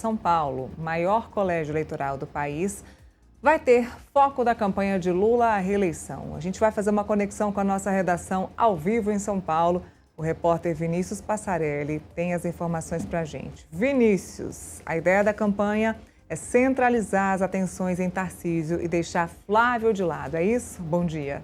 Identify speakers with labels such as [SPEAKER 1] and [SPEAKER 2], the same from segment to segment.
[SPEAKER 1] São Paulo, maior colégio eleitoral do país, vai ter foco da campanha de Lula à reeleição. A gente vai fazer uma conexão com a nossa redação ao vivo em São Paulo. O repórter Vinícius Passarelli tem as informações para a gente. Vinícius, a ideia da campanha é centralizar as atenções em Tarcísio e deixar Flávio de lado, é isso? Bom dia.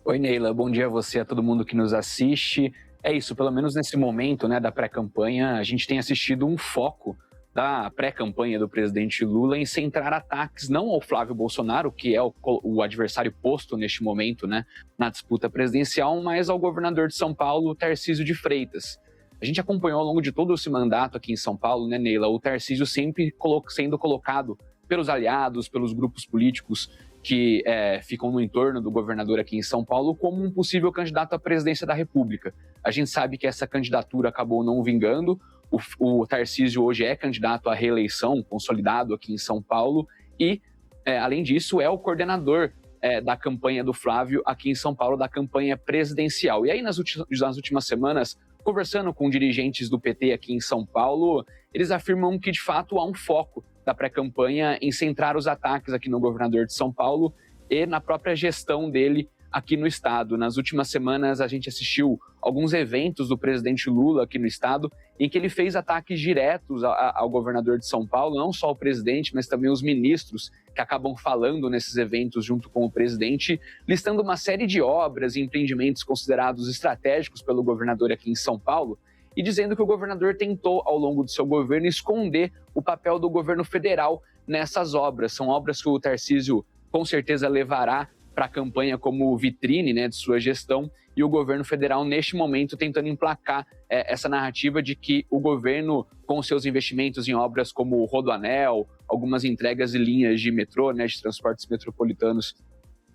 [SPEAKER 2] Oi, Neila. Bom dia a você, a todo mundo que nos assiste. É isso, pelo menos nesse momento, né, da pré-campanha, a gente tem assistido um foco da pré-campanha do presidente Lula em centrar ataques não ao Flávio Bolsonaro, que é o adversário posto neste momento, né, na disputa presidencial, mas ao governador de São Paulo, Tarcísio de Freitas. A gente acompanhou ao longo de todo esse mandato aqui em São Paulo, né, Neila, o Tarcísio sempre sendo colocado pelos aliados, pelos grupos políticos que ficam no entorno do governador aqui em São Paulo como um possível candidato à presidência da República. A gente sabe que essa candidatura acabou não vingando. O Tarcísio hoje é candidato à reeleição, consolidado aqui em São Paulo, e, além disso, é o coordenador da campanha do Flávio aqui em São Paulo, da campanha presidencial. E aí, nas últimas semanas, conversando com dirigentes do PT aqui em São Paulo, eles afirmam que, de fato, há um foco da pré-campanha em centrar os ataques aqui no governador de São Paulo e na própria gestão dele aqui no estado. Nas últimas semanas, a gente assistiu alguns eventos do presidente Lula aqui no estado, em que ele fez ataques diretos ao governador de São Paulo, não só o presidente, mas também os ministros que acabam falando nesses eventos junto com o presidente, listando uma série de obras e empreendimentos considerados estratégicos pelo governador aqui em São Paulo, e dizendo que o governador tentou, ao longo do seu governo, esconder o papel do governo federal nessas obras. São obras que o Tarcísio, com certeza, levará para a campanha como vitrine, né, de sua gestão, e o governo federal, neste momento, tentando emplacar essa narrativa de que o governo, com seus investimentos em obras como o Rodoanel, algumas entregas de linhas de metrô, né, de transportes metropolitanos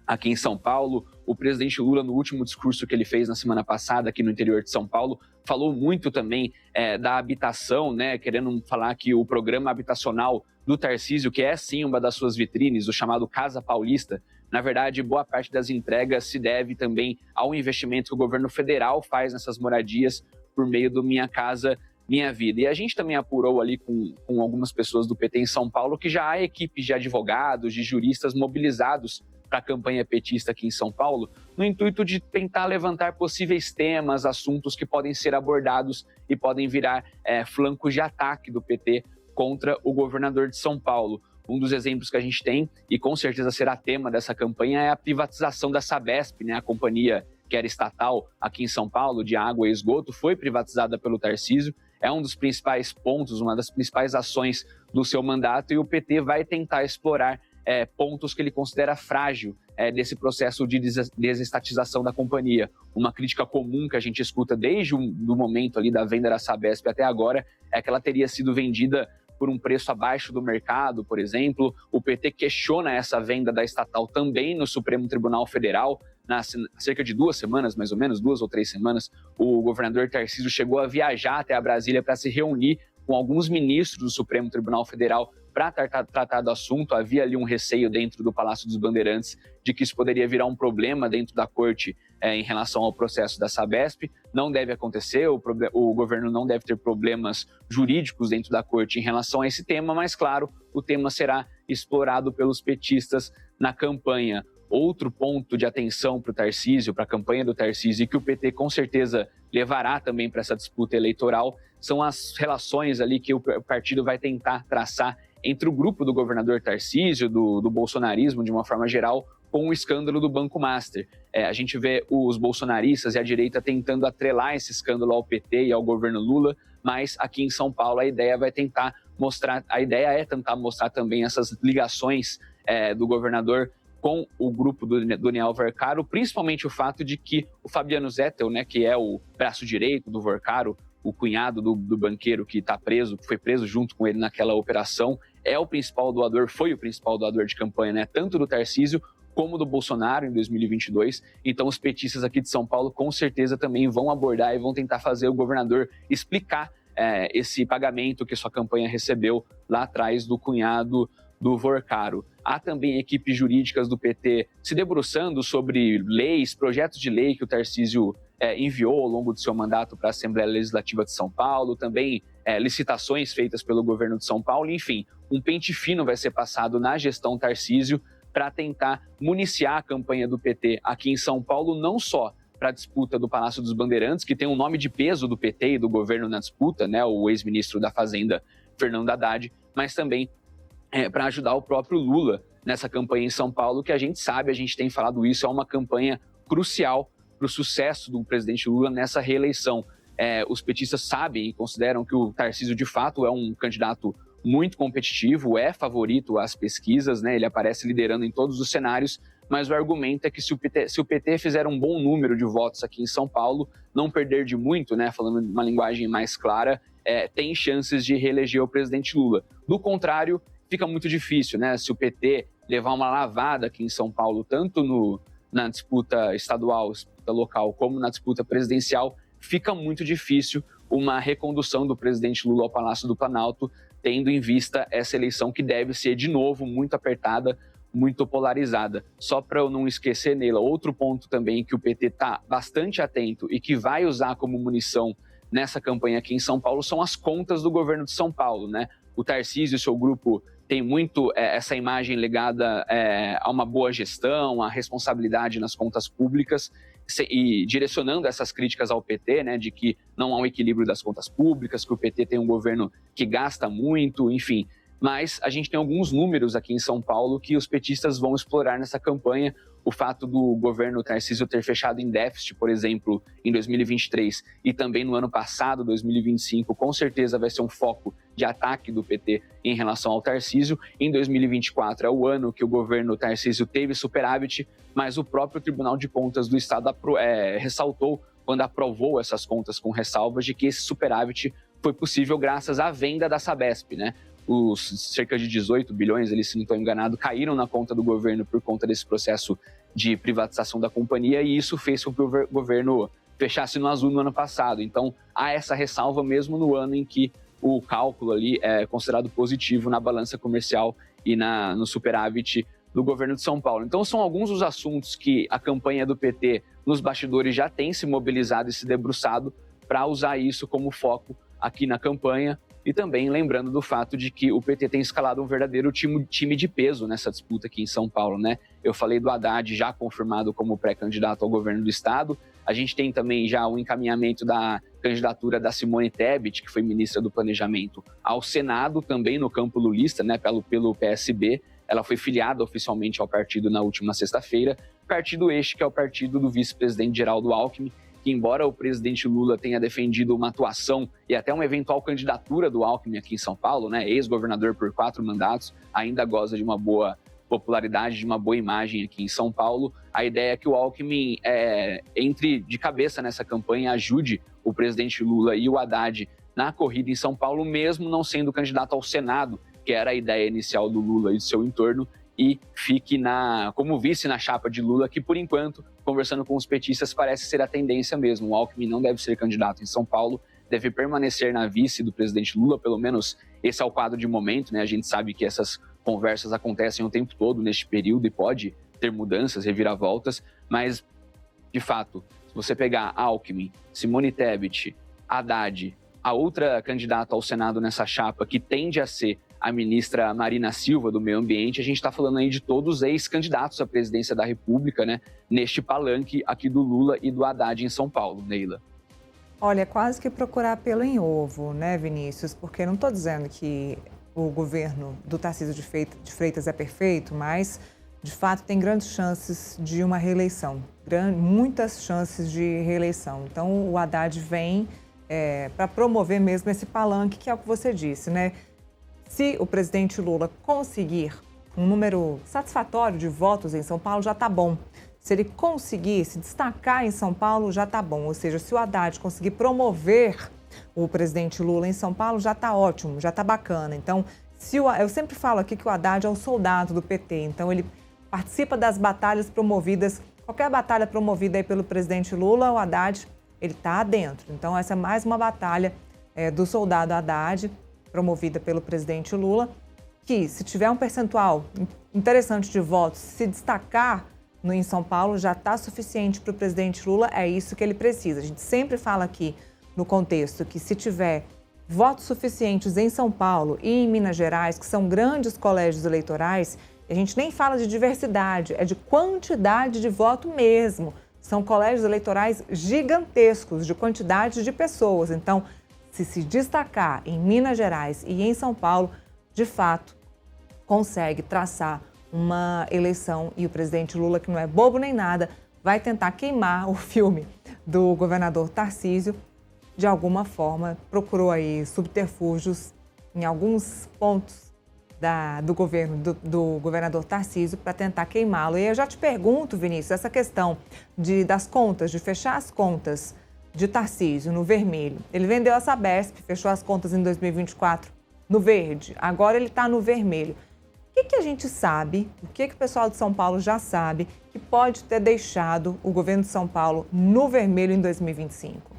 [SPEAKER 2] aqui em São Paulo. O presidente Lula, no último discurso que ele fez na semana passada aqui no interior de São Paulo, falou muito também da habitação, né, querendo falar que o programa habitacional do Tarcísio, que é sim uma das suas vitrines, o chamado Casa Paulista, na verdade, boa parte das entregas se deve também ao investimento que o governo federal faz nessas moradias por meio do Minha Casa Minha Vida. E a gente também apurou ali com algumas pessoas do PT em São Paulo que já há equipes de advogados, de juristas mobilizados para a campanha petista aqui em São Paulo, no intuito de tentar levantar possíveis temas, assuntos que podem ser abordados e podem virar flancos de ataque do PT contra o governador de São Paulo. Um dos exemplos que a gente tem, e com certeza será tema dessa campanha, é a privatização da Sabesp, né? A companhia que era estatal aqui em São Paulo, de água e esgoto, foi privatizada pelo Tarcísio. É um dos principais pontos, uma das principais ações do seu mandato, e o PT vai tentar explorar pontos que ele considera frágil desse processo de desestatização da companhia. Uma crítica comum que a gente escuta desde o momento ali da venda da Sabesp até agora é que ela teria sido vendida por um preço abaixo do mercado, por exemplo. O PT questiona essa venda da estatal também no Supremo Tribunal Federal. Há cerca de 2 semanas, mais ou menos, 2 ou 3 semanas, o governador Tarcísio chegou a viajar até a Brasília para se reunir com alguns ministros do Supremo Tribunal Federal para tratar do assunto. Havia ali um receio dentro do Palácio dos Bandeirantes de que isso poderia virar um problema dentro da corte em relação ao processo da Sabesp. Não deve acontecer, o governo não deve ter problemas jurídicos dentro da corte em relação a esse tema, mas, claro, o tema será explorado pelos petistas na campanha. Outro ponto de atenção para o Tarcísio, para a campanha do Tarcísio, e que o PT com certeza levará também para essa disputa eleitoral, são as relações ali que o partido vai tentar traçar entre o grupo do governador Tarcísio, do bolsonarismo de uma forma geral, com o escândalo do Banco Master. A gente vê os bolsonaristas e a direita tentando atrelar esse escândalo ao PT e ao governo Lula, mas aqui em São Paulo a ideia é tentar mostrar também essas ligações do governador com o grupo do Daniel Vercaro, principalmente o fato de que o Fabiano Zettel, né, que é o braço direito do Vercaro, o cunhado do banqueiro que está preso, que foi preso junto com ele naquela operação, foi o principal doador de campanha, né, tanto do Tarcísio como do Bolsonaro em 2022. Então os petistas aqui de São Paulo com certeza também vão abordar e vão tentar fazer o governador explicar esse pagamento que sua campanha recebeu lá atrás do cunhado do Vercaro. Há também equipes jurídicas do PT se debruçando sobre leis, projetos de lei que o Tarcísio enviou ao longo do seu mandato para a Assembleia Legislativa de São Paulo, também licitações feitas pelo governo de São Paulo, enfim, um pente fino vai ser passado na gestão Tarcísio para tentar municiar a campanha do PT aqui em São Paulo, não só para a disputa do Palácio dos Bandeirantes, que tem um nome de peso do PT e do governo na disputa, né, o ex-ministro da Fazenda, Fernando Haddad, mas também para ajudar o próprio Lula nessa campanha em São Paulo, que a gente tem falado isso, é uma campanha crucial para o sucesso do presidente Lula nessa reeleição. Os petistas sabem e consideram que o Tarcísio, de fato, é um candidato muito competitivo, é favorito às pesquisas, né? Ele aparece liderando em todos os cenários, mas o argumento é que se o PT fizer um bom número de votos aqui em São Paulo, não perder de muito, né? Falando de uma linguagem mais clara, tem chances de reeleger o presidente Lula. Do contrário, fica muito difícil, né? Se o PT levar uma lavada aqui em São Paulo, tanto na disputa estadual, disputa local, como na disputa presidencial, fica muito difícil uma recondução do presidente Lula ao Palácio do Planalto, tendo em vista essa eleição que deve ser, de novo, muito apertada, muito polarizada. Só para eu não esquecer, Neila, outro ponto também que o PT está bastante atento e que vai usar como munição nessa campanha aqui em São Paulo são as contas do governo de São Paulo, né? O Tarcísio e seu grupo tem muito essa imagem ligada a uma boa gestão, a responsabilidade nas contas públicas, e direcionando essas críticas ao PT, né, de que não há um equilíbrio das contas públicas, que o PT tem um governo que gasta muito, enfim. Mas a gente tem alguns números aqui em São Paulo que os petistas vão explorar nessa campanha. O fato do governo Tarcísio ter fechado em déficit, por exemplo, em 2023 e também no ano passado, 2025, com certeza vai ser um foco de ataque do PT em relação ao Tarcísio. Em 2024 é o ano que o governo Tarcísio teve superávit, mas o próprio Tribunal de Contas do Estado ressaltou, quando aprovou essas contas com ressalvas, de que esse superávit foi possível graças à venda da Sabesp, né? Os cerca de 18 bilhões, se não estou enganado, caíram na conta do governo por conta desse processo de privatização da companhia, e isso fez com que o governo fechasse no azul no ano passado. Então, há essa ressalva mesmo no ano em que o cálculo ali é considerado positivo na balança comercial e no superávit do governo de São Paulo. Então, são alguns dos assuntos que a campanha do PT nos bastidores já tem se mobilizado e se debruçado para usar isso como foco aqui na campanha. E também lembrando do fato de que o PT tem escalado um verdadeiro time de peso nessa disputa aqui em São Paulo, né? Eu falei do Haddad já confirmado como pré-candidato ao governo do estado. A gente tem também já o encaminhamento da candidatura da Simone Tebet, que foi ministra do Planejamento, ao Senado, também no campo lulista, né? Pelo PSB. Ela foi filiada oficialmente ao partido na última sexta-feira. Partido este que é o partido do vice-presidente Geraldo Alckmin, que, embora o presidente Lula tenha defendido uma atuação e até uma eventual candidatura do Alckmin aqui em São Paulo, né, ex-governador por 4 mandatos, ainda goza de uma boa popularidade, de uma boa imagem aqui em São Paulo. A ideia é que o Alckmin entre de cabeça nessa campanha, ajude o presidente Lula e o Haddad na corrida em São Paulo, mesmo não sendo candidato ao Senado, que era a ideia inicial do Lula e do seu entorno, e fique como vice na chapa de Lula, que, por enquanto, conversando com os petistas, parece ser a tendência mesmo. O Alckmin não deve ser candidato em São Paulo, deve permanecer na vice do presidente Lula, pelo menos esse é o quadro de momento, né? A gente sabe que essas conversas acontecem o tempo todo neste período e pode ter mudanças, reviravoltas, mas, de fato, se você pegar Alckmin, Simone Tebet, Haddad, a outra candidata ao Senado nessa chapa, que tende a ser a ministra Marina Silva, do Meio Ambiente, a gente está falando aí de todos ex-candidatos à presidência da República, né, neste palanque aqui do Lula e do Haddad em São Paulo, Neila.
[SPEAKER 1] Olha, é quase que procurar pelo em ovo, né, Vinícius? Porque não estou dizendo que o governo do Tarcísio de Freitas é perfeito, mas, de fato, tem grandes chances de uma reeleição, muitas chances de reeleição. Então, o Haddad vem para promover mesmo esse palanque, que é o que você disse, né? Se o presidente Lula conseguir um número satisfatório de votos em São Paulo, já está bom. Se ele conseguir se destacar em São Paulo, já está bom. Ou seja, se o Haddad conseguir promover o presidente Lula em São Paulo, já está ótimo, já está bacana. Então, eu sempre falo aqui que o Haddad é o soldado do PT. Então, ele participa das batalhas promovidas, qualquer batalha promovida aí pelo presidente Lula, o Haddad, ele está dentro. Então, essa é mais uma batalha do soldado Haddad, promovida pelo presidente Lula, que, se tiver um percentual interessante de votos, se destacar em São Paulo, já está suficiente para o presidente Lula, é isso que ele precisa. A gente sempre fala aqui no contexto que, se tiver votos suficientes em São Paulo e em Minas Gerais, que são grandes colégios eleitorais, e a gente nem fala de diversidade, é de quantidade de voto mesmo. São colégios eleitorais gigantescos, de quantidade de pessoas. Então, se destacar em Minas Gerais e em São Paulo, de fato, consegue traçar uma eleição. E o presidente Lula, que não é bobo nem nada, vai tentar queimar o filme do governador Tarcísio. De alguma forma, procurou aí subterfúgios em alguns pontos do governo do governador Tarcísio para tentar queimá-lo. E eu já te pergunto, Vinícius, essa questão das contas, de fechar as contas de Tarcísio no vermelho. Ele vendeu a Sabesp, fechou as contas em 2024 no verde, agora ele está no vermelho. O que a gente sabe, o que o pessoal de São Paulo já sabe, que pode ter deixado o governo de São Paulo no vermelho em 2025?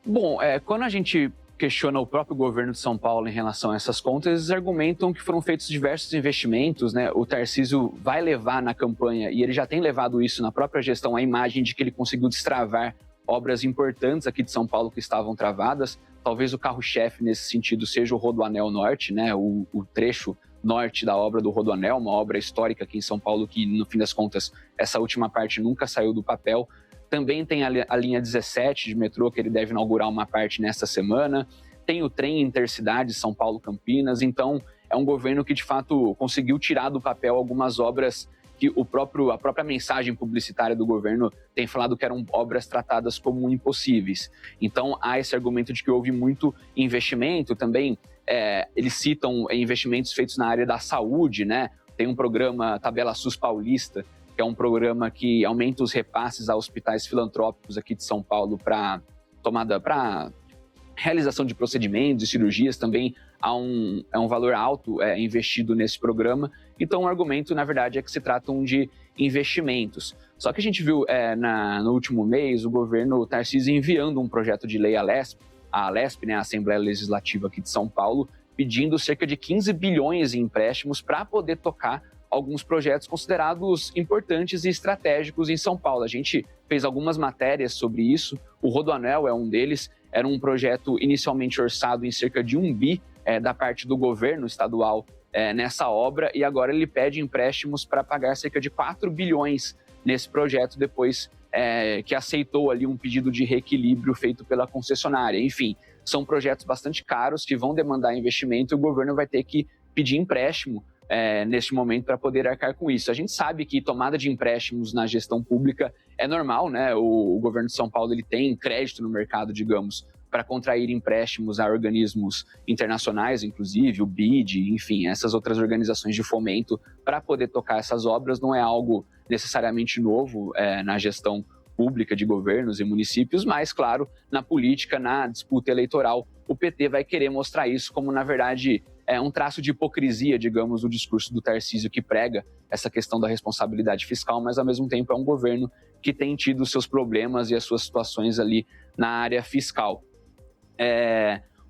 [SPEAKER 2] Bom, quando a gente questiona o próprio governo de São Paulo em relação a essas contas, eles argumentam que foram feitos diversos investimentos, né? O Tarcísio vai levar na campanha, e ele já tem levado isso na própria gestão, a imagem de que ele conseguiu destravar obras importantes aqui de São Paulo que estavam travadas. Talvez o carro-chefe nesse sentido seja o Rodoanel Norte, né? O trecho norte da obra do Rodoanel, uma obra histórica aqui em São Paulo que, no fim das contas, essa última parte nunca saiu do papel. Também tem a linha 17 de metrô, que ele deve inaugurar uma parte nesta semana. Tem o trem intercidade São Paulo-Campinas. Então, é um governo que, de fato, conseguiu tirar do papel algumas obras que a própria mensagem publicitária do governo tem falado que eram obras tratadas como impossíveis. Então, há esse argumento de que houve muito investimento. Também, eles citam investimentos feitos na área da saúde, né? Tem um programa Tabela SUS Paulista, que é um programa que aumenta os repasses a hospitais filantrópicos aqui de São Paulo para realização de procedimentos e cirurgias. Também há um valor alto investido nesse programa. Então, o argumento, na verdade, é que se tratam de investimentos. Só que a gente viu no último mês o governo Tarcísio enviando um projeto de lei à Alesp, né, a Assembleia Legislativa aqui de São Paulo, pedindo cerca de 15 bilhões em empréstimos para poder tocar alguns projetos considerados importantes e estratégicos em São Paulo. A gente fez algumas matérias sobre isso. O Rodoanel é um deles. Era um projeto inicialmente orçado em cerca de 1 bi da parte do governo estadual nessa obra, e agora ele pede empréstimos para pagar cerca de 4 bilhões nesse projeto, depois que aceitou ali um pedido de reequilíbrio feito pela concessionária. Enfim, são projetos bastante caros que vão demandar investimento e o governo vai ter que pedir empréstimo neste momento para poder arcar com isso. A gente sabe que tomada de empréstimos na gestão pública é normal, né? O governo de São Paulo ele tem crédito no mercado, digamos, para contrair empréstimos a organismos internacionais, inclusive o BID, enfim, essas outras organizações de fomento, para poder tocar essas obras. Não é algo necessariamente novo na gestão pública de governos e municípios, mas, claro, na política, na disputa eleitoral, o PT vai querer mostrar isso como, na verdade, um traço de hipocrisia, digamos, do discurso do Tarcísio, que prega essa questão da responsabilidade fiscal, mas, ao mesmo tempo, é um governo que tem tido seus problemas e as suas situações ali na área fiscal.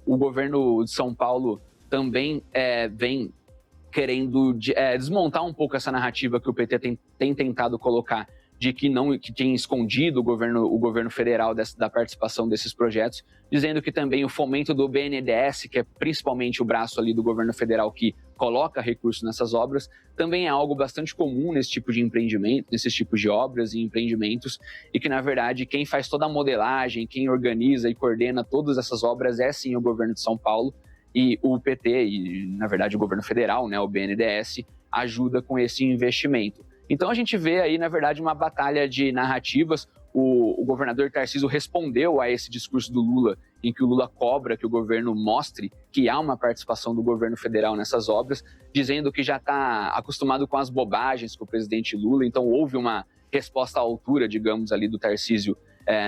[SPEAKER 2] O governo de São Paulo também vem querendo desmontar um pouco essa narrativa que o PT tem tentado colocar de que tem escondido o governo federal da participação desses projetos, dizendo que também o fomento do BNDES, que é principalmente o braço ali do governo federal que coloca recursos nessas obras, também é algo bastante comum nesse tipo de empreendimento, nesses tipos de obras e empreendimentos, e que, na verdade, quem faz toda a modelagem, quem organiza e coordena todas essas obras é, sim, o governo de São Paulo, e o PT, e, na verdade, o governo federal, né, o BNDES, ajuda com esse investimento. Então a gente vê aí, na verdade, uma batalha de narrativas. O governador Tarcísio respondeu a esse discurso do Lula, em que o Lula cobra que o governo mostre que há uma participação do governo federal nessas obras, dizendo que já está acostumado com as bobagens com o presidente Lula. Então houve uma resposta à altura, digamos, ali do Tarcísio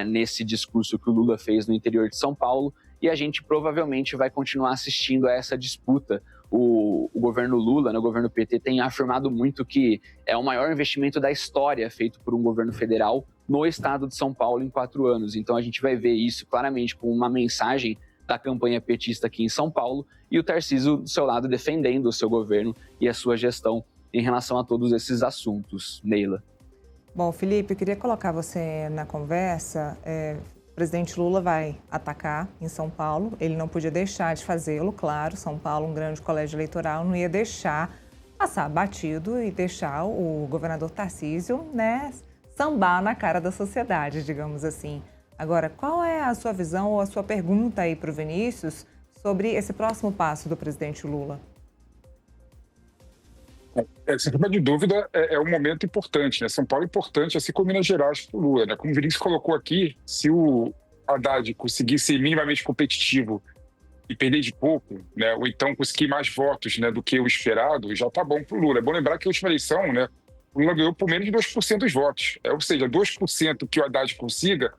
[SPEAKER 2] nesse discurso que o Lula fez no interior de São Paulo, e a gente provavelmente vai continuar assistindo a essa disputa. O governo Lula, né, o governo PT, tem afirmado muito que é o maior investimento da história feito por um governo federal no estado de São Paulo em 4 anos. Então a gente vai ver isso claramente com uma mensagem da campanha petista aqui em São Paulo, e o Tarcísio do seu lado defendendo o seu governo e a sua gestão em relação a todos esses assuntos. Neila.
[SPEAKER 1] Bom, Felipe, eu queria colocar você na conversa, O presidente Lula vai atacar em São Paulo, ele não podia deixar de fazê-lo, claro. São Paulo, um grande colégio eleitoral, não ia deixar passar batido e deixar o governador Tarcísio, né, sambar na cara da sociedade, digamos assim. Agora, qual é a sua visão ou a sua pergunta aí para o Vinícius sobre esse próximo passo do presidente Lula?
[SPEAKER 3] Sem sombra de dúvida, é um momento importante, né? São Paulo é importante, assim como Minas Gerais para o Lula, né? Como o Vinícius colocou aqui, se o Haddad conseguir ser minimamente competitivo e perder de pouco, né? Ou então conseguir mais votos, né, do que o esperado, já está bom para o Lula. É bom lembrar que a última eleição, né, o Lula ganhou por menos de 2% dos votos. Ou seja, 2% que o Haddad consiga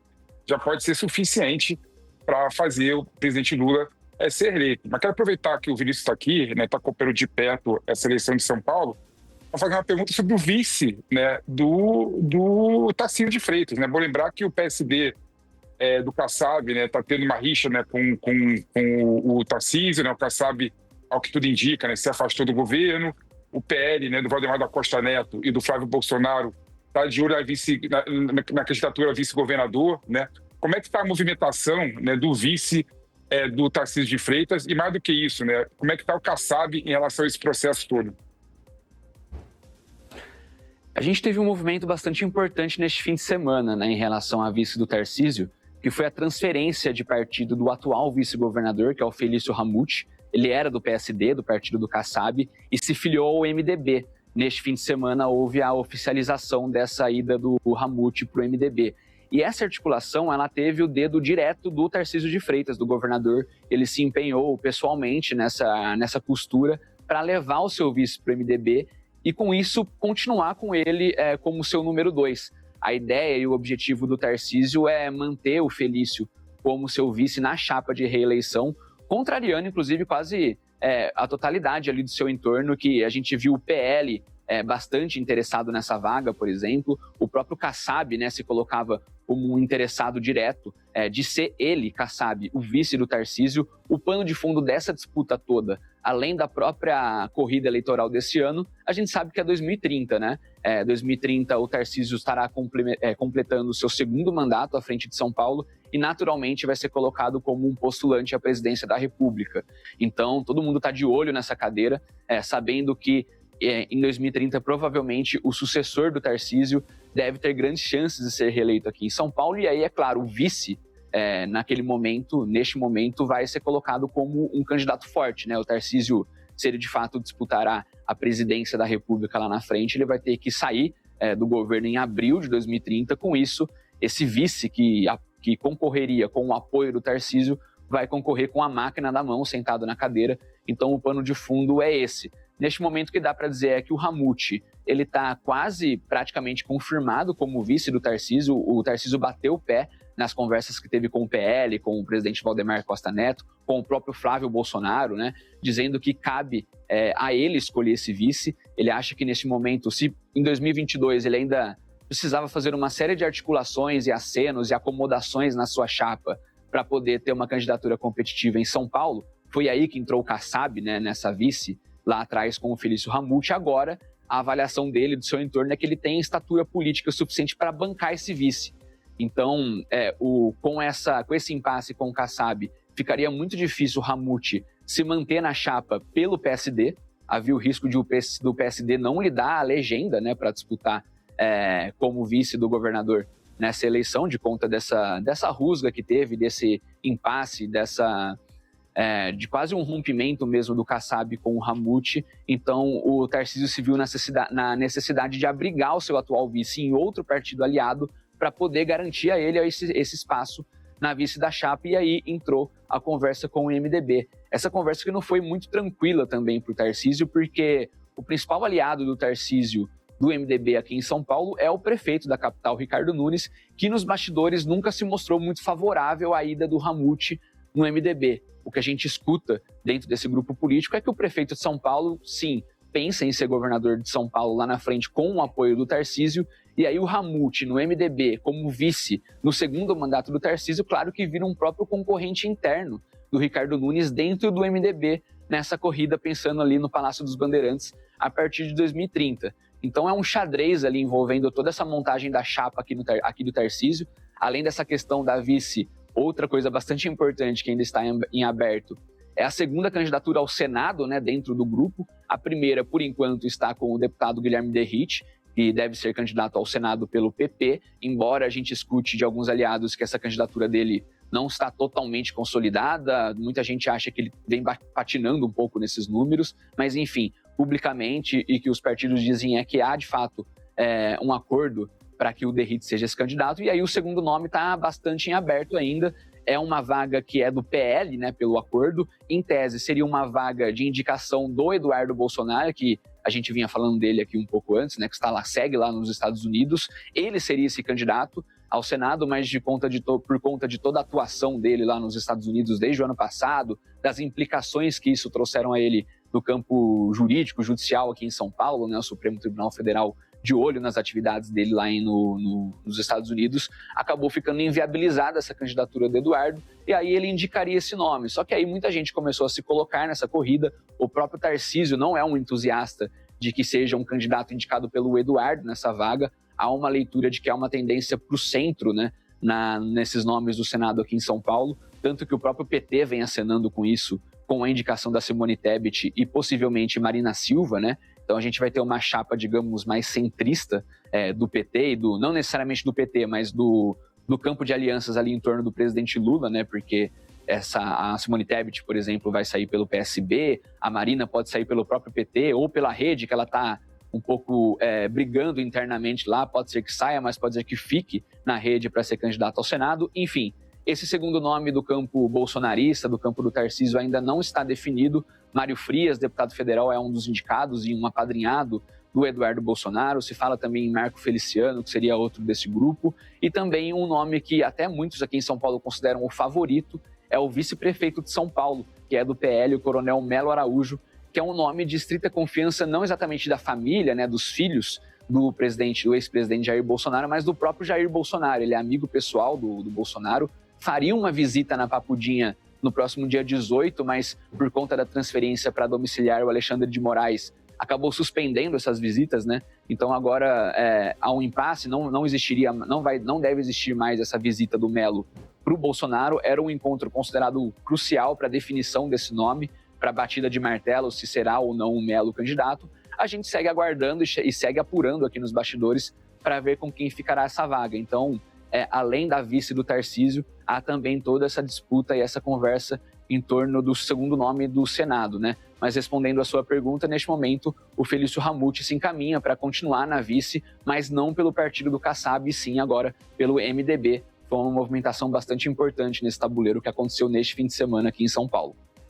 [SPEAKER 3] já pode ser suficiente para fazer o presidente Lula ser eleito. Mas quero aproveitar que o Vinícius está aqui, né, está acompanhando de perto essa eleição de São Paulo, para fazer uma pergunta sobre o vice, né, do Tarcísio de Freitas. Né? Vou lembrar que o PSD do Kassab, né, está tendo uma rixa, né, com o Tarcísio, né, o Kassab, ao que tudo indica, né, se afastou do governo. O PL, né, do Valdemar da Costa Neto e do Flávio Bolsonaro está de olho na candidatura a vice-governador. Né? Como é que está a movimentação, né, do vice do Tarcísio de Freitas? E mais do que isso, né, como é que está o Kassab em relação a esse processo todo?
[SPEAKER 2] A gente teve um movimento bastante importante neste fim de semana, né, em relação à vice do Tarcísio, que foi a transferência de partido do atual vice-governador, que é o Felício Ramute. Ele era do PSD, do partido do Kassab, e se filiou ao MDB. Neste fim de semana houve a oficialização dessa ida do Ramute para o MDB. E essa articulação, ela teve o dedo direto do Tarcísio de Freitas, do governador. Ele se empenhou pessoalmente nessa costura para levar o seu vice para o MDB e, com isso, continuar com ele como seu número 2. A ideia e o objetivo do Tarcísio é manter o Felício como seu vice na chapa de reeleição, contrariando, inclusive, quase a totalidade ali do seu entorno, que a gente viu o PL bastante interessado nessa vaga, por exemplo. O próprio Kassab, né, se colocava como um interessado direto de ser ele, Kassab, o vice do Tarcísio. O pano de fundo dessa disputa toda, além da própria corrida eleitoral desse ano, a gente sabe que é 2030, né? 2030 o Tarcísio estará completando o seu segundo mandato à frente de São Paulo e naturalmente vai ser colocado como um postulante à presidência da República. Então todo mundo está de olho nessa cadeira, sabendo que em 2030 provavelmente o sucessor do Tarcísio deve ter grandes chances de ser reeleito aqui em São Paulo, e aí, é claro, o vice neste momento, vai ser colocado como um candidato forte, né? O Tarcísio, se ele de fato disputará a presidência da República lá na frente, ele vai ter que sair do governo em abril de 2030. Com isso, esse vice que concorreria com o apoio do Tarcísio vai concorrer com a máquina na mão, sentado na cadeira. Então, o pano de fundo é esse. Neste momento, o que dá para dizer é que o Ramute ele está quase praticamente confirmado como vice do Tarcísio. O Tarcísio bateu o pé nas conversas que teve com o PL, com o presidente Valdemar Costa Neto, com o próprio Flávio Bolsonaro, né, dizendo que cabe a ele escolher esse vice. Ele acha que neste momento, se em 2022 ele ainda precisava fazer uma série de articulações e acenos e acomodações na sua chapa para poder ter uma candidatura competitiva em São Paulo, foi aí que entrou o Kassab, né, nessa vice, lá atrás com o Felício Ramute. Agora, a avaliação dele, do seu entorno, é que ele tem estatura política suficiente para bancar esse vice. Então, com esse impasse com o Kassab, ficaria muito difícil o Ramute se manter na chapa pelo PSD. Havia o risco do PSD não lhe dar a legenda, né, para disputar como vice do governador nessa eleição, de conta dessa rusga que teve, desse impasse, de quase um rompimento mesmo do Kassab com o Ramute. Então o Tarcísio se viu na necessidade de abrigar o seu atual vice em outro partido aliado para poder garantir a ele esse espaço na vice da chapa, e aí entrou a conversa com o MDB. Essa conversa que não foi muito tranquila também para o Tarcísio, porque o principal aliado do Tarcísio do MDB aqui em São Paulo é o prefeito da capital, Ricardo Nunes, que nos bastidores nunca se mostrou muito favorável à ida do Ramute no MDB. O que a gente escuta dentro desse grupo político é que o prefeito de São Paulo, sim, pensa em ser governador de São Paulo lá na frente com o apoio do Tarcísio, e aí o Ramute no MDB como vice no segundo mandato do Tarcísio, claro que vira um próprio concorrente interno do Ricardo Nunes dentro do MDB nessa corrida, pensando ali no Palácio dos Bandeirantes a partir de 2030. Então é um xadrez ali envolvendo toda essa montagem da chapa aqui do Tarcísio. além dessa questão da vice, outra coisa bastante importante que ainda está em aberto é a segunda candidatura ao Senado, né, dentro do grupo. A primeira, por enquanto, está com o deputado Guilherme Derrite, que deve ser candidato ao Senado pelo PP, embora a gente escute de alguns aliados que essa candidatura dele não está totalmente consolidada, muita gente acha que ele vem patinando um pouco nesses números, mas enfim, publicamente, e que os partidos dizem é que há, de fato, um acordo para que o Derrite seja esse candidato, e aí o segundo nome está bastante em aberto ainda. É uma vaga que é do PL, né, pelo acordo. Em tese, seria uma vaga de indicação do Eduardo Bolsonaro, que a gente vinha falando dele aqui um pouco antes, né, que segue lá nos Estados Unidos. Ele seria esse candidato ao Senado, mas por conta de toda a atuação dele lá nos Estados Unidos desde o ano passado, das implicações que isso trouxeram a ele no campo jurídico, judicial aqui em São Paulo, né, o Supremo Tribunal Federal de olho nas atividades dele lá nos Estados Unidos, acabou ficando inviabilizada essa candidatura do Eduardo, e aí ele indicaria esse nome. Só que aí muita gente começou a se colocar nessa corrida. O próprio Tarcísio não é um entusiasta de que seja um candidato indicado pelo Eduardo nessa vaga. Há uma leitura de que há uma tendência para o centro, né, nesses nomes do Senado aqui em São Paulo, tanto que o próprio PT vem acenando com isso, com a indicação da Simone Tebet e possivelmente Marina Silva, né? Então a gente vai ter uma chapa, digamos, mais centrista do PT, e não necessariamente do PT, mas do campo de alianças ali em torno do presidente Lula, né? Porque a Simone Tebet, por exemplo, vai sair pelo PSB, a Marina pode sair pelo próprio PT ou pela Rede, que ela está um pouco brigando internamente lá, pode ser que saia, mas pode ser que fique na Rede para ser candidato ao Senado. Enfim, esse segundo nome do campo bolsonarista, do campo do Tarcísio, ainda não está definido. Mário Frias, deputado federal, é um dos indicados e um apadrinhado do Eduardo Bolsonaro. Se fala também em Marco Feliciano, que seria outro desse grupo. E também um nome que até muitos aqui em São Paulo consideram o favorito, é o vice-prefeito de São Paulo, que é do PL, o coronel Melo Araújo, que é um nome de estrita confiança, não exatamente da família, né, dos filhos do ex-presidente Jair Bolsonaro, mas do próprio Jair Bolsonaro. Ele é amigo pessoal do Bolsonaro, faria uma visita na Papudinha no próximo dia 18, mas por conta da transferência para domiciliar, o Alexandre de Moraes acabou suspendendo essas visitas, né? Então agora há um impasse, não deve existir mais essa visita do Melo para o Bolsonaro. Era um encontro considerado crucial para a definição desse nome, para a batida de martelo, se será ou não o Melo candidato. A gente segue aguardando e segue apurando aqui nos bastidores para ver com quem ficará essa vaga. Então, além da vice do Tarcísio, há também toda essa disputa e essa conversa em torno do segundo nome do Senado, né? Mas respondendo a sua pergunta, neste momento, o Felício Ramute se encaminha para continuar na vice, mas não pelo partido do Kassab, e sim agora pelo MDB. Foi uma movimentação bastante importante nesse tabuleiro que aconteceu neste fim de semana aqui em São Paulo.